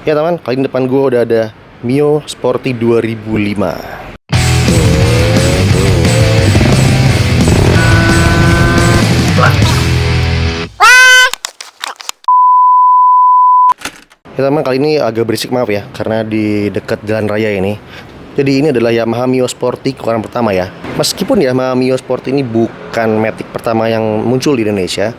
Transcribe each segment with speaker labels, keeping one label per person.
Speaker 1: Ya teman, kali ini depan gue udah ada Mio Sporty 2005. Ya teman, kali ini agak berisik, maaf ya, karena di dekat jalan raya ini. Jadi ini adalah Yamaha Mio Sporty keluaran pertama ya. Meskipun Yamaha Mio Sporty ini bukan matic pertama yang muncul di Indonesia,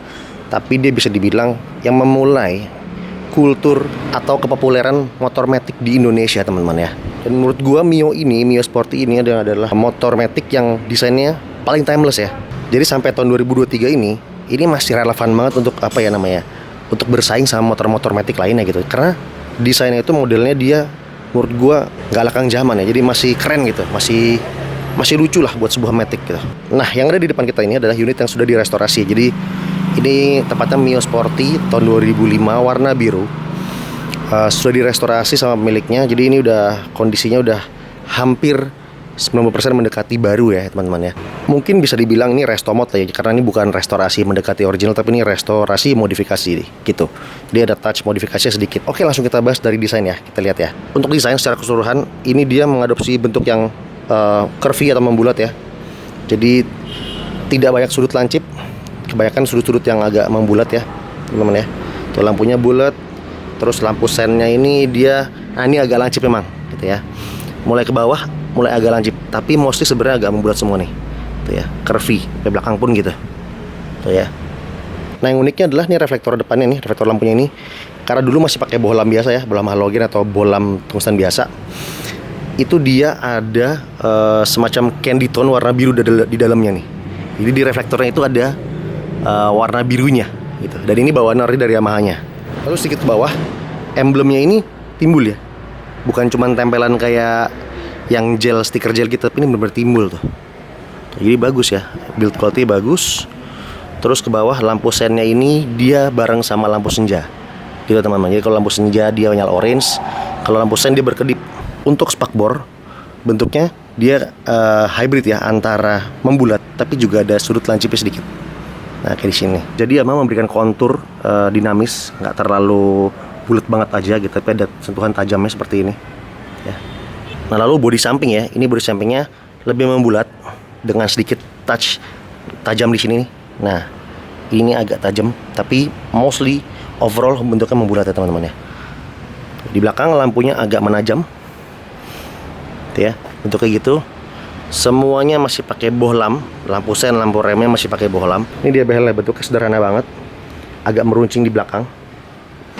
Speaker 1: tapi dia bisa dibilang yang memulai kultur atau kepopuleran motor matic di Indonesia, teman-teman ya. Dan menurut gua Mio Sporty ini adalah motor matic yang desainnya paling timeless ya. Jadi sampai tahun 2023 ini masih relevan banget untuk apa ya namanya? Untuk bersaing sama motor-motor matic lainnya gitu. Karena desainnya itu modelnya dia menurut gua nggak lekang zaman ya. Jadi masih keren gitu, masih lucu lah buat sebuah matic gitu. Nah, yang ada di depan kita ini adalah unit yang sudah direstorasi. Jadi ini tepatnya Mio Sporty tahun 2005 warna biru. Sudah direstorasi sama pemiliknya. Jadi ini udah kondisinya udah hampir 90% mendekati baru ya teman-teman ya. Mungkin bisa dibilang ini resto mod ya, karena ini bukan restorasi mendekati original, tapi ini restorasi modifikasi gitu. Dia ada touch modifikasinya sedikit. Oke, langsung kita bahas dari desain ya. Kita lihat ya. Untuk desain secara keseluruhan ini dia mengadopsi bentuk yang curvy atau membulat ya. Jadi tidak banyak sudut lancip. Kebanyakan sudut-sudut yang agak membulat ya teman-teman ya. Tuh lampunya bulat. Terus lampu sennya ini dia, ini agak lancip memang gitu ya. Mulai ke bawah mulai agak lancip, tapi mostly sebenarnya agak membulat semua nih. Tuh ya, curvy ke belakang pun gitu. Tuh ya. Nah, yang uniknya adalah nih reflektor depannya nih, reflektor lampunya ini. Karena dulu masih pakai bohlam biasa ya, bohlam halogen atau bohlam tungsten biasa. Itu dia ada semacam candy tone warna biru di dalamnya nih. Jadi di reflektornya itu ada warna birunya gitu. Dan ini bawaan dari Yamaha-nya. Lalu sedikit ke bawah, emblemnya ini timbul ya. Bukan cuma tempelan kayak yang gel, stiker gel gitu, tapi ini benar-benar timbul tuh. Jadi bagus ya, build quality bagus. Terus ke bawah lampu sennya ini dia bareng sama lampu senja gitu teman-teman. Jadi kalau lampu senja dia nyala orange, kalau lampu sen dia berkedip. Untuk spakbor bentuknya dia hybrid ya, antara membulat tapi juga ada sudut lancipnya sedikit. Nah, kayak di sini. Jadi Yamaha memberikan kontur dinamis, nggak terlalu bulat banget aja gitu, tapi ada sentuhan tajamnya seperti ini ya. Nah, lalu bodi samping ya, ini bodi sampingnya lebih membulat dengan sedikit touch tajam di sini nih. Nah, ini agak tajam, tapi mostly overall bentuknya membulat ya teman-teman ya. Di belakang lampunya agak menajam, tuh ya, bentuknya gitu. Semuanya masih pakai bohlam, lampu sen, lampu remnya masih pakai bohlam. Ini dia behelnya, bentuknya sederhana banget, agak meruncing di belakang.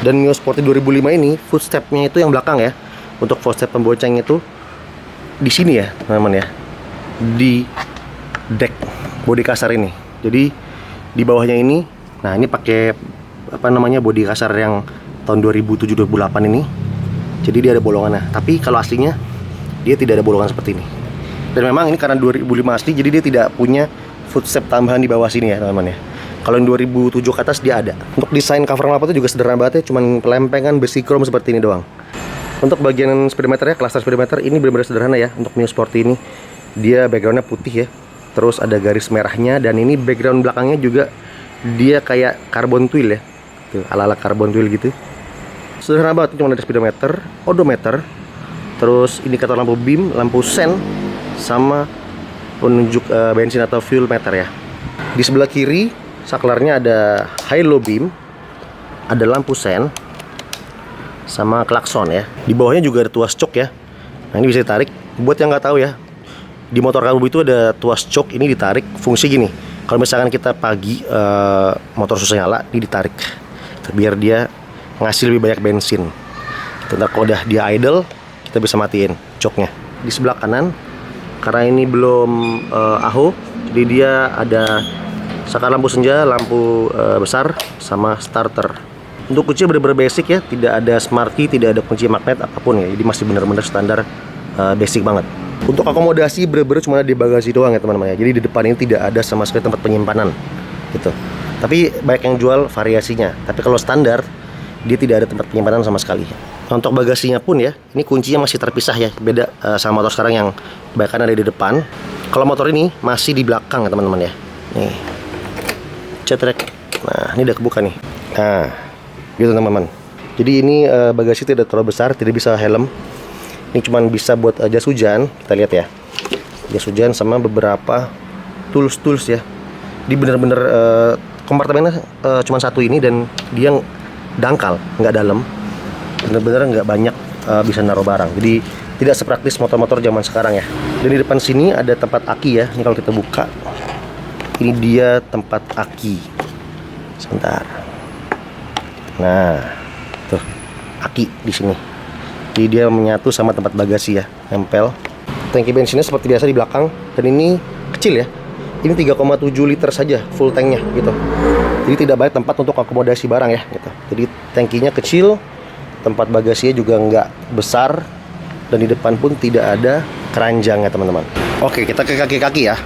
Speaker 1: Dan Mio Sporty 2005 ini footstepnya itu yang belakang ya. Untuk footstep pembonceng itu di sini ya teman-teman ya, di deck bodi kasar ini. Jadi di bawahnya ini, nah ini pakai apa namanya bodi kasar yang tahun 2007-2008 ini. Jadi dia ada bolongannya. Tapi kalau aslinya dia tidak ada bolongan seperti ini. Dan memang ini karena 2005 asli, jadi dia tidak punya footstep tambahan di bawah sini ya teman-teman ya. Kalau yang 2007 ke atas dia ada. Untuk desain cover knalpot itu juga sederhana banget ya, cuman pelempengan besi chrome seperti ini doang. Untuk bagian speedometer ya, cluster speedometer ini benar-benar sederhana ya. Untuk Mio Sporty ini dia backgroundnya putih ya, terus ada garis merahnya, dan ini background belakangnya juga dia kayak carbon twill ya, tuh, ala-ala carbon twill gitu. Sederhana banget, cuma ada speedometer, odometer, terus indikator lampu beam, lampu sen, sama penunjuk bensin atau fuel meter ya. Di sebelah kiri saklarnya ada high low beam, ada lampu sen, sama klakson ya. Di bawahnya juga ada tuas cok ya. Nah, ini bisa ditarik. Buat yang nggak tahu ya, di motor karbu itu ada tuas cok, ini ditarik. Fungsi gini, kalau misalkan kita pagi motor susah nyala, ini ditarik biar dia ngasih lebih banyak bensin. Ntar kalau udah dia idle, kita bisa matiin coknya. Di sebelah kanan, karena ini belum AHO, jadi dia ada saklar lampu senja, lampu besar, sama starter. Untuk kunci benar-benar basic ya, tidak ada smart key, tidak ada kunci magnet apapun ya. Jadi masih benar-benar standar basic banget. Untuk akomodasi benar-benar cuma di bagasi doang ya teman-teman ya. Jadi di depan ini tidak ada sama sekali tempat penyimpanan gitu. Tapi banyak yang jual variasinya. Tapi kalau standar dia tidak ada tempat penyimpanan sama sekali. Nah, untuk bagasinya pun ya, ini kuncinya masih terpisah ya. Beda sama motor sekarang yang kebanyakan ada di depan. Kalau motor ini masih di belakang ya teman-teman ya. Nih, cetrek. Nah, ini udah kebuka nih. Nah, gitu teman-teman. Jadi ini bagasi tidak terlalu besar, tidak bisa helm. Ini cuma bisa buat jas hujan. Kita lihat ya, jas hujan sama beberapa tools ya. Di bener-bener kompartemennya cuma satu ini, dan dia dangkal, nggak dalam. Bener-bener nggak banyak bisa naruh barang. Jadi tidak sepraktis motor-motor zaman sekarang ya. Dan di depan sini ada tempat aki ya. Ini kalau kita buka, ini dia tempat aki. Sebentar. Nah, tuh aki di sini. Jadi dia menyatu sama tempat bagasi ya, nempel. Tangki bensinnya seperti biasa di belakang, dan ini kecil ya. Ini 3,7 liter saja full tanknya gitu. Jadi tidak banyak tempat untuk akomodasi barang ya gitu. Jadi tangkinya kecil, tempat bagasinya juga nggak besar, dan di depan pun tidak ada keranjang ya teman-teman. Oke, kita ke kaki-kaki ya.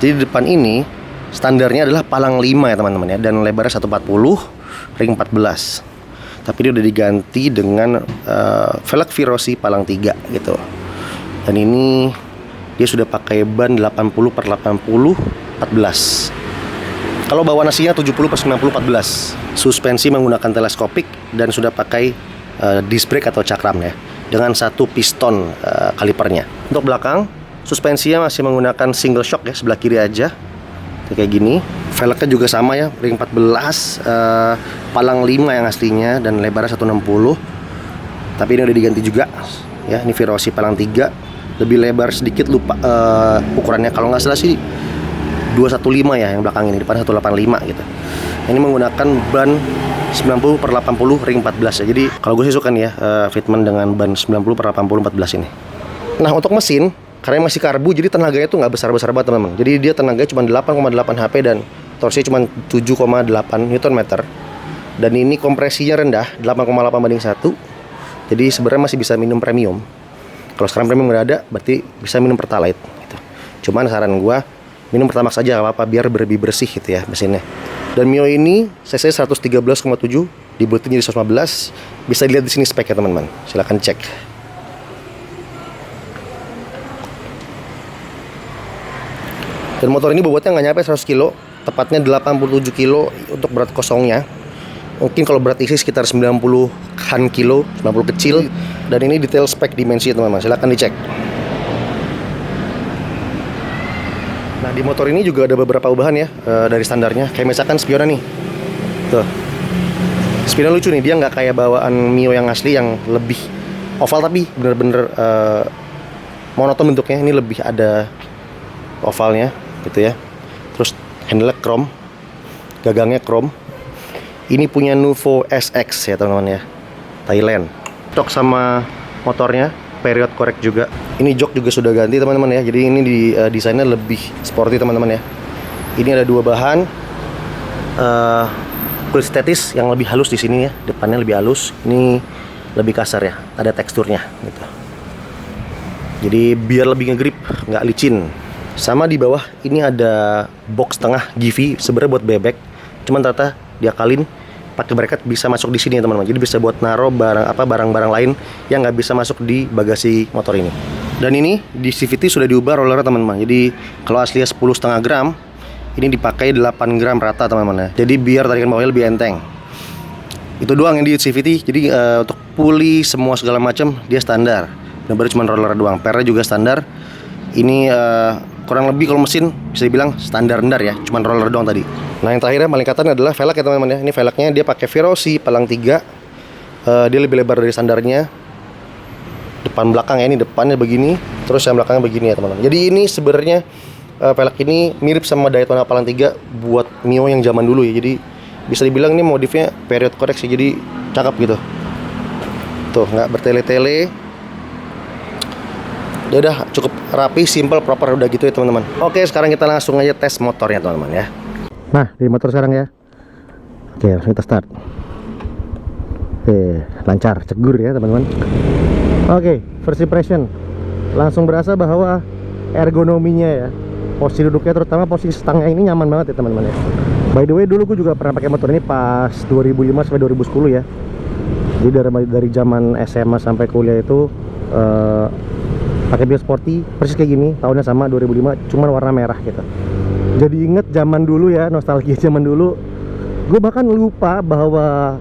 Speaker 1: Jadi di depan ini standarnya adalah palang 5 ya teman-teman ya, dan lebarnya 140, ring 14. Tapi dia udah diganti dengan velg Virosi palang 3 gitu. Dan ini dia sudah pakai ban 80/80 14. Kalau bawa nasinya 70/90 14. Suspensi menggunakan teleskopik dan sudah pakai disc brake atau cakram ya, dengan satu piston kalipernya. Untuk belakang, suspensinya masih menggunakan single shock ya, sebelah kiri aja. Kayak gini. Velgnya juga sama ya, ring 14, palang 5 yang aslinya, dan lebarnya 160. Tapi ini udah diganti juga ya, ini Virosi palang 3, lebih lebar sedikit, lupa ukurannya, kalau nggak salah sih 215 ya yang belakang ini, depan 185 gitu. Ini menggunakan ban 90/80 ring 14 ya. Jadi kalau gue sih suka nih ya fitment dengan ban 90/80 14 ini. Nah, untuk mesin, karena masih karbu, jadi tenaganya tuh nggak besar-besar banget teman-teman. Jadi dia tenaganya cuma 8,8 HP dan torsinya cuma 7,8 Nm. Dan ini kompresinya rendah, 8,8 banding 1. Jadi sebenarnya masih bisa minum premium. Kalau sekarang premium nggak ada, berarti bisa minum Pertalite gitu. Cuman saran gua, minum Pertamax aja nggak apa-apa, biar lebih bersih gitu ya mesinnya. Dan Mio ini cc 113,7, dibuatin jadi 115. Bisa dilihat di sini speknya teman-teman. Silahkan cek. Dan motor ini bobotnya nggak nyampe 100 kilo, tepatnya 87 kilo untuk berat kosongnya. Mungkin kalau berat isi sekitar 90-an kilo, 90 kecil. Dan ini detail spek dimensi teman-teman, silahkan dicek. Nah, di motor ini juga ada beberapa ubahan ya dari standarnya. Kayak misalkan spionnya nih, tuh, spionnya lucu nih, dia nggak kayak bawaan Mio yang asli yang lebih oval, tapi bener-bener monoton bentuknya. Ini lebih ada ovalnya gitu ya. Terus handle chrome, gagangnya chrome. Ini punya Nuvo SX ya teman-teman ya, Thailand. Jok sama motornya period correct juga. Ini jok juga sudah ganti teman-teman ya. Jadi ini di desainnya lebih sporty teman-teman ya. Ini ada dua bahan, kulit sintetis yang lebih halus di sini ya. Depannya lebih halus, ini lebih kasar ya. Ada teksturnya gitu. Jadi biar lebih ngegrip, nggak licin. Sama di bawah ini ada box tengah Givi, sebenarnya buat bebek. Cuman ternyata diakalin pakai bracket bisa masuk di sini ya teman-teman. Jadi bisa buat naruh barang-barang lain yang nggak bisa masuk di bagasi motor ini. Dan ini di CVT sudah diubah rollernya teman-teman. Jadi kalau aslinya 10,5 gram, ini dipakai 8 gram rata teman-teman ya. Jadi biar tarikan bawahnya lebih enteng. Itu doang yang di CVT. Jadi untuk puli semua segala macam dia standar. Benar-benar cuma roller doang. Pernya juga standar. Ini kurang lebih kalau mesin bisa dibilang standar rendah ya, cuman roller doang tadi. Nah, yang terakhirnya paling kelihatan adalah velg ya teman-teman ya. Ini velgnya dia pakai Virosi palang 3. Dia lebih lebar dari standarnya. Depan belakang ya, ini depannya begini, terus yang belakangnya begini ya teman-teman. Jadi ini sebenarnya velg ini mirip sama Daytona palang 3 buat Mio yang zaman dulu ya. Jadi bisa dibilang ini modifnya period koreksi, jadi cakep gitu. Tuh, nggak bertele-tele. Ya udah, cukup rapi, simple, proper, udah gitu ya teman-teman. Oke, sekarang kita langsung aja tes motornya teman-teman ya. Nah, di motor sekarang ya. Oke, langsung kita start. Oke, lancar, cegur ya teman-teman. Oke, first impression, langsung berasa bahwa ergonominya ya, posisi duduknya terutama posisi stangnya ini nyaman banget ya teman-teman ya. By the way, dulu gue juga pernah pakai motor ini pas 2005 sampai 2010 ya. Jadi dari zaman SMA sampai kuliah itu pakai Mio Sporty persis kayak gini, tahunnya sama 2005, cuman warna merah gitu. Jadi inget zaman dulu ya, nostalgia zaman dulu. Gue bahkan lupa bahwa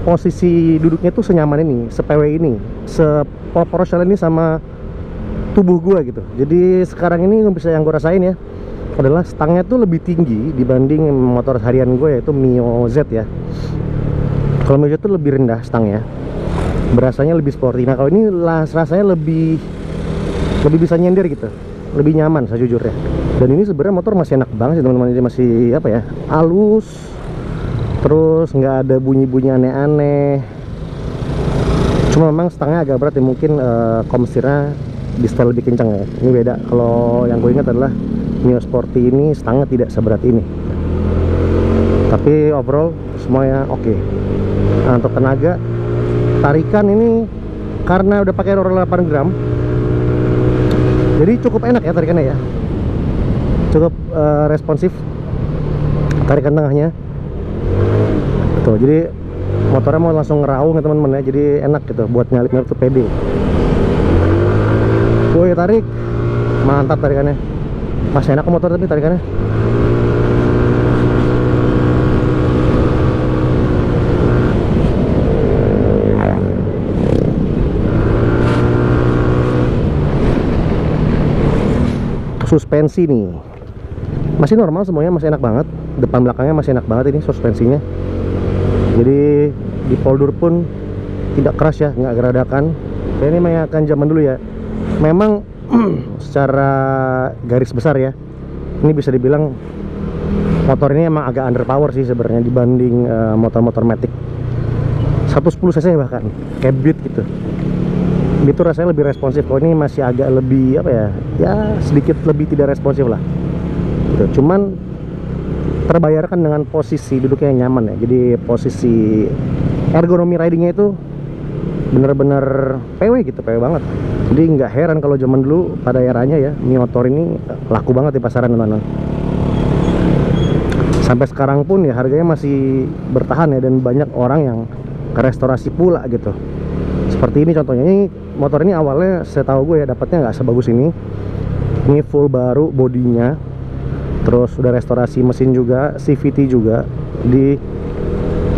Speaker 1: posisi duduknya tuh senyaman ini, sepewe ini, seproporsional ini sama tubuh gua gitu. Jadi sekarang ini bisa yang gue rasain ya adalah stangnya tuh lebih tinggi dibanding motor harian gue, yaitu Mio Z ya. Kalau Mio Z tuh lebih rendah stangnya, berasanya lebih sporty. Nah kalau ini rasanya lebih bisa nyender gitu, lebih nyaman sejujurnya. Dan ini sebenarnya motor masih enak banget sih teman-teman. Ini masih apa ya, halus, terus nggak ada bunyi-bunyi aneh-aneh. Cuma memang stangnya agak berat ya, mungkin komstirnya di setel lebih kencang ya. Ini beda. Kalau yang gue ingat adalah Mio Sporty ini stangnya tidak seberat ini, tapi overall semuanya oke. Nah, untuk tenaga tarikan ini karena udah pakai roller 8 gram, jadi cukup enak ya tarikannya ya, cukup responsif tarikan tengahnya tuh. Jadi motornya mau langsung ngeraung ya teman-teman ya, jadi enak gitu buat nyalip-nyalip tuh pede. Woi, tarik mantap tarikannya, masih enak motor tapi tarikannya. Suspensi nih masih normal semuanya, masih enak banget. Depan belakangnya masih enak banget ini suspensinya. Jadi di poldur pun tidak keras ya, nggak geradakan. Ini mengingatkan zaman dulu ya. Memang secara garis besar ya, ini bisa dibilang motor ini emang agak underpower sih sebenarnya dibanding motor-motor matic 110 cc bahkan kayak Beat gitu. Itu rasanya lebih responsif. Kalau ini masih agak lebih apa ya, ya sedikit lebih tidak responsif lah gitu. Cuman terbayarkan dengan posisi duduknya yang nyaman ya. Jadi posisi ergonomi ridingnya itu bener-bener PW gitu, PW banget. Jadi nggak heran kalau zaman dulu pada eranya ya Mio motor ini laku banget di pasaran teman-teman. Sampai sekarang pun ya harganya masih bertahan ya, dan banyak orang yang restorasi pula gitu. Seperti ini contohnya, ini motor ini awalnya saya tahu gue ya dapatnya nggak sebagus ini. Ini full baru bodinya, terus udah restorasi mesin juga, CVT juga. Di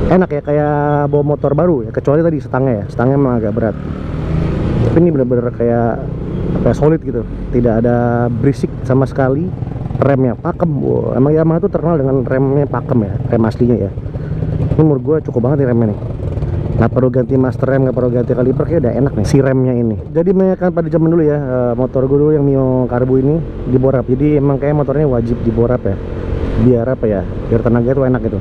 Speaker 1: enak ya, kayak bawa motor baru ya, kecuali tadi stangnya ya, stangnya memang agak berat. Tapi ini bener-bener kayak apa ya, solid gitu, tidak ada berisik sama sekali. Remnya pakem. Wow, emang Yamaha tuh terkenal dengan remnya pakem ya, rem aslinya ya. Ini menurut gue cukup banget nih remnya nih. Nggak perlu ganti master rem, nggak perlu ganti kaliper, kayak udah enak nih si remnya ini. Jadi kan pada zaman dulu ya, motor gue dulu yang Mio Karbu ini diborap. Jadi emang kayak motornya wajib diborap ya, biar apa ya, biar tenaga itu enak gitu.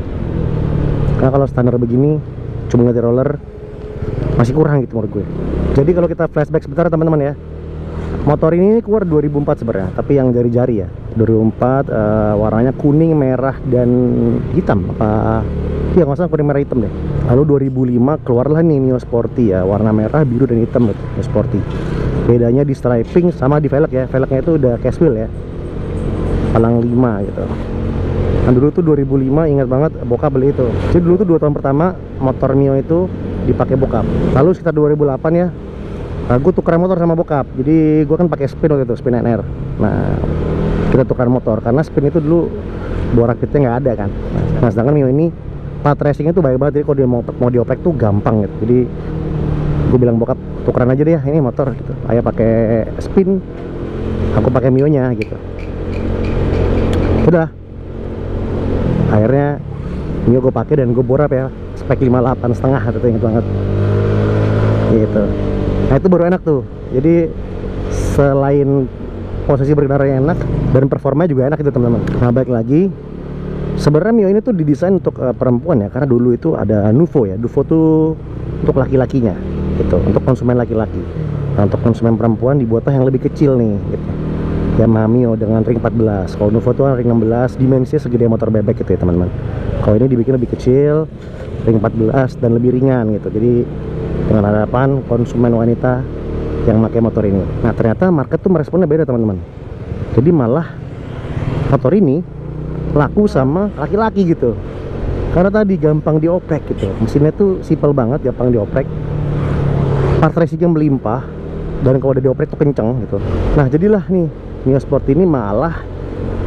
Speaker 1: Karena kalau standar begini cuma ganti roller masih kurang gitu menurut gue. Jadi kalau kita flashback sebentar teman-teman ya, motor ini keluar 2004 sebenarnya, tapi yang jari-jari ya 2004, warnanya kuning, merah, dan hitam. Apa ya, nggak usah kuning, merah, hitam deh. Lalu 2005 keluarlah nih Mio Sporty ya, warna merah, biru, dan hitam gitu, Mio Sporty. Bedanya di striping sama di velg ya, velgnya itu udah cast wheel ya, palang 5 gitu. Nah dulu tuh 2005 ingat banget bokap beli itu. Jadi dulu tuh 2 tahun pertama motor Mio itu dipakai bokap. Lalu sekitar 2008 ya, gue tukeran motor sama bokap. Jadi gue kan pakai Spin waktu itu, Spin NR. Nah kita tukeran motor karena Spin itu dulu bor rakitnya nggak ada kan. Nah sedangkan Mio ini plat racingnya tuh baik banget. Jadi kalau dia mau dioprek tuh gampang gitu. Jadi gue bilang bokap, tukeran aja deh ya ini motor gitu. Ayah pakai Spin, aku pakai Mio nya gitu. Udah, akhirnya Mio gue pakai dan gue borap ya, spek 58,5 gitu, inget banget gitu. Nah itu baru enak tuh. Jadi selain posisi berkendara yang enak dan performanya juga enak itu teman-teman. Nah balik lagi, sebenarnya Mio ini tuh didesain untuk perempuan ya, karena dulu itu ada Nuvo ya. Nuvo tuh untuk laki-lakinya gitu, untuk konsumen laki-laki. Nah untuk konsumen perempuan dibuatlah yang lebih kecil nih gitu, Yamaha Mio dengan ring 14. Kalau Nuvo tuh ring 16, dimensinya segede motor bebek gitu ya teman-teman. Kalau ini dibikin lebih kecil, ring 14, dan lebih ringan gitu. Jadi dengan harapan konsumen wanita yang pakai motor ini. Nah ternyata market tuh meresponnya beda teman-teman. Jadi malah motor ini laku sama laki-laki gitu, karena tadi gampang dioprek gitu. Mesinnya tuh simple banget, gampang dioprek, part racingnya melimpah, dan kalau udah dioprek tuh kenceng gitu. Nah jadilah nih Mio Sport ini malah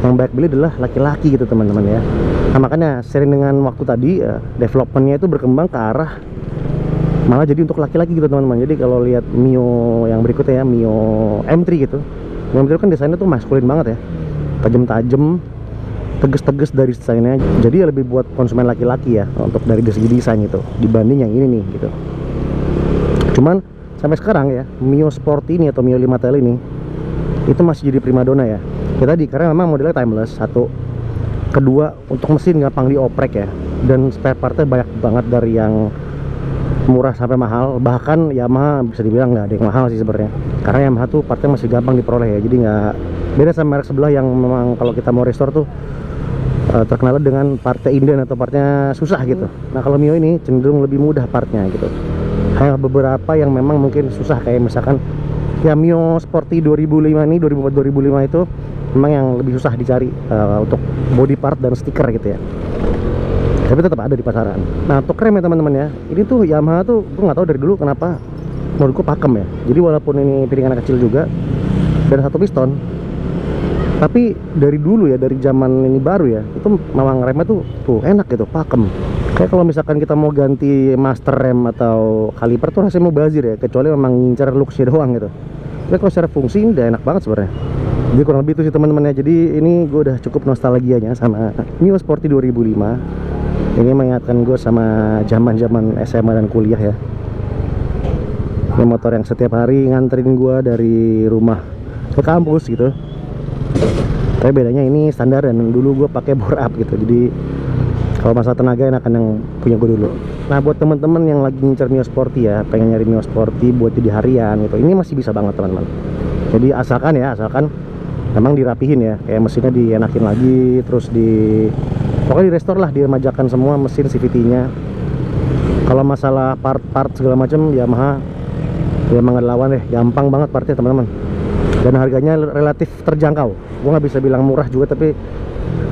Speaker 1: yang banyak beli adalah laki-laki gitu teman-teman ya. Nah makanya sering dengan waktu tadi developmentnya itu berkembang ke arah Malah jadi untuk laki-laki gitu teman-teman. Jadi kalau lihat Mio yang berikutnya ya, Mio M3 gitu, Mio M3 kan desainnya tuh maskulin banget ya, tajam-tajam, tegas-tegas dari desainnya. Jadi ya lebih buat konsumen laki-laki ya, untuk dari segi desain itu dibanding yang ini nih gitu. Cuman sampai sekarang ya, Mio Sport ini atau Mio 5TL ini itu masih jadi primadona ya. Ya tadi karena memang modelnya timeless, satu. Kedua, untuk mesin gampang dioprek ya, dan spare partnya banyak banget dari yang murah sampai mahal. Bahkan Yamaha bisa dibilang nggak ada yang mahal sih sebenarnya, karena Yamaha tuh partnya masih gampang diperoleh ya. Jadi nggak beda sama merek sebelah yang memang kalau kita mau restore tuh terkenal dengan partnya inden atau partnya susah gitu. Nah kalau Mio ini cenderung lebih mudah partnya gitu. Hanya beberapa yang memang mungkin susah, kayak misalkan ya Mio Sporty 2005 ini, 2004-2005 itu memang yang lebih susah dicari untuk body part dan stiker gitu ya. Tapi tetap ada di pasaran. Nah untuk rem ya teman-teman ya, ini tuh Yamaha tuh gue nggak tahu dari dulu kenapa menurutku pakem ya. Jadi walaupun ini piringan kecil juga dan satu piston, tapi dari dulu ya, dari zaman ini baru ya, itu memang remnya tuh enak gitu, pakem. Kayak kalau misalkan kita mau ganti master rem atau kaliper tuh rasanya mau bazir ya, kecuali memang ngincar looks-nya doang gitu. Tapi kalau secara fungsi ini udah enak banget sebenarnya. Jadi kurang lebih itu sih teman-teman ya. Jadi ini gue udah cukup nostalgianya sama Mio Sporty 2005. Ini mengingatkan gue sama zaman-zaman SMA dan kuliah ya. Ini motor yang setiap hari nganterin gue dari rumah ke kampus gitu. Tapi bedanya ini standar dan dulu gue pakai bore up gitu. Jadi kalau masalah tenaga enakan yang punya gue dulu. Nah buat teman-teman yang lagi ngincer Mio Sporty ya, pengen nyari Mio Sporty buat jadi harian gitu, ini masih bisa banget teman-teman. Jadi asalkan memang dirapihin ya, kayak mesinnya dienakin lagi, terus pokoknya di restore lah, diremajakan semua mesin CVT-nya. Kalau masalah part-part segala macam Yamaha ya emang gak lawan deh, gampang banget partnya teman-teman. Dan harganya relatif terjangkau. Gua nggak bisa bilang murah juga, tapi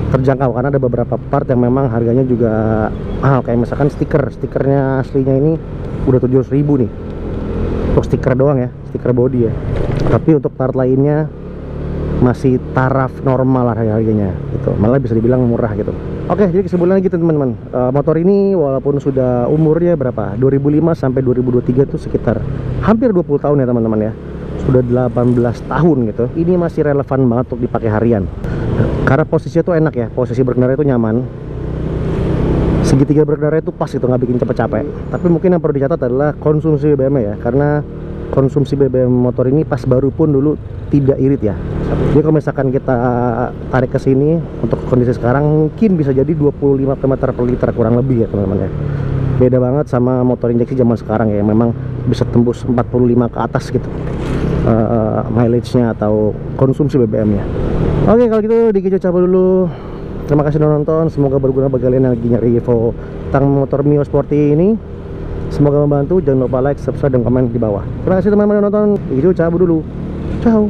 Speaker 1: terjangkau karena ada beberapa part yang memang harganya juga mahal. Kayak misalkan stikernya aslinya ini udah 700.000 nih untuk stiker doang ya, stiker body ya. Tapi untuk part lainnya masih taraf normal lah harganya gitu, malah bisa dibilang murah gitu. Oke, jadi kesimpulannya gitu teman-teman, motor ini walaupun sudah umurnya berapa, 2005 sampai 2023 itu sekitar hampir 20 tahun ya teman-teman ya, sudah 18 tahun gitu, ini masih relevan banget untuk dipakai harian karena posisinya tuh enak ya, posisi berkendara itu nyaman, segitiga berkendara itu pas gitu, nggak bikin capek-capek. Tapi mungkin yang perlu dicatat adalah konsumsi BBM ya, karena konsumsi BBM motor ini pas baru pun dulu tidak irit ya. Jadi kalau misalkan kita tarik ke sini untuk kondisi sekarang mungkin bisa jadi 25 km per liter kurang lebih ya teman-teman ya. Beda banget sama motor injeksi zaman sekarang ya, yang memang bisa tembus 45 ke atas gitu mileage-nya atau konsumsi BBM-nya. Oke, kalau gitu dikit cabut dulu. Terima kasih sudah nonton, semoga berguna bagi kalian yang lagi nyari info tentang motor Mio Sporty ini. Semoga membantu. Jangan lupa like, subscribe, dan komen di bawah. Terima kasih teman-teman yang nonton. Video cabut dulu. Ciao.